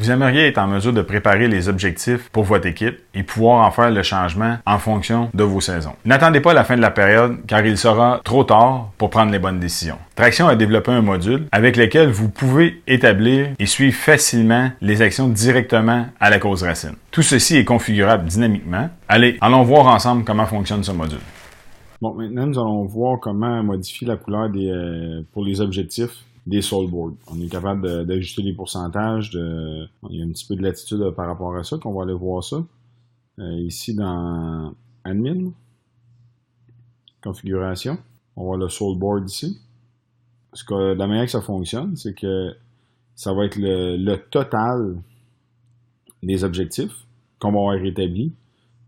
Vous aimeriez être en mesure de préparer les objectifs pour votre équipe et pouvoir en faire le changement en fonction de vos saisons. N'attendez pas la fin de la période car il sera trop tard pour prendre les bonnes décisions. Traction a développé un module avec lequel vous pouvez établir et suivre facilement les actions directement à la cause racine. Tout ceci est configurable dynamiquement. Allez, allons voir ensemble comment fonctionne ce module. Bon, maintenant, nous allons voir comment modifier la couleur pour les objectifs des soulboards. On est capable d'ajuster les pourcentages. Il y a un petit peu de latitude par rapport à ça, qu'on va aller voir ça. Ici, dans Admin, Configuration, on voit le soulboard ici. La manière que ça fonctionne, c'est que ça va être le total des objectifs qu'on va avoir rétabli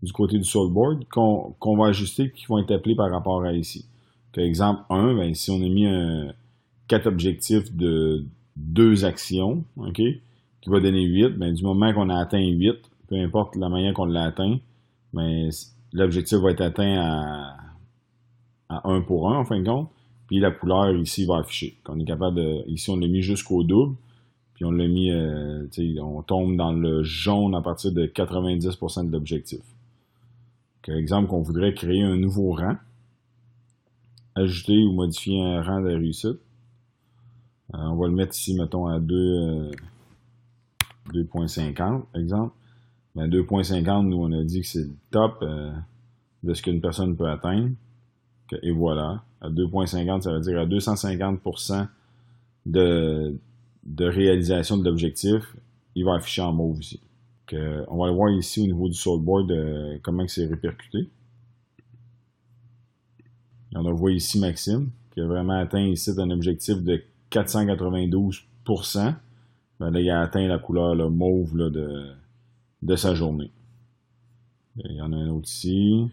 du côté du soulboard, qu'on va ajuster, qui vont être appelés par rapport à ici. Par exemple 1, ben, si on a mis 4 objectifs de 2 actions, OK, qui va donner 8, ben, du moment qu'on a atteint 8, peu importe la manière qu'on l'a atteint, ben, l'objectif va être atteint à 1 pour 1, en fin de compte, puis la couleur ici va afficher. On est capable ici, on l'a mis jusqu'au double, puis on l'a mis, on tombe dans le jaune à partir de 90% de l'objectif. Par exemple, qu'on voudrait créer un nouveau rang, ajouter ou modifier un rang de réussite. On va le mettre ici, mettons, à 2.50, exemple. Ben, 2.50, nous, on a dit que c'est le top de ce qu'une personne peut atteindre. Et voilà. À 2.50, ça veut dire à 250% de réalisation de l'objectif, il va afficher en mauve ici. On va le voir ici au niveau du soulboard comment c'est répercuté. On le voit ici Maxime, qui a vraiment atteint ici un objectif de 492%. Ben là, il a atteint la couleur là, mauve là, de sa journée. Il y en a un autre ici.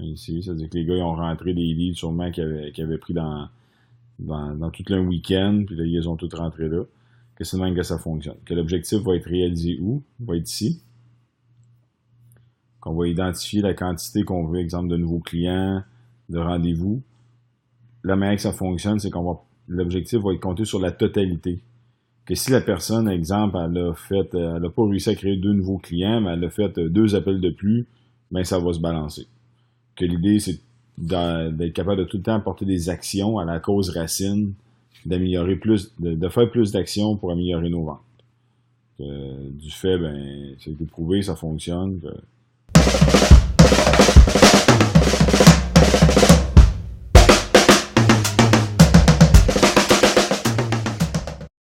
Ici, ça veut dire que les gars ils ont rentré des leads sûrement qu'ils avaient pris dans tout le week-end, puis là, ils ont tous rentré là. Que c'est même que ça fonctionne. Que l'objectif va être réalisé où? Il va être ici. Qu'on va identifier la quantité qu'on veut, exemple de nouveaux clients, de rendez-vous. La manière que ça fonctionne, c'est l'objectif va être compté sur la totalité. Que si la personne, exemple, elle a pas réussi à créer 2 nouveaux clients, mais elle a fait 2 appels de plus, ben ça va se balancer. Que l'idée, c'est d'être capable de tout le temps apporter des actions à la cause racine, d'améliorer de faire plus d'actions pour améliorer nos ventes. Du fait, ben, ça a été prouvé, ça fonctionne.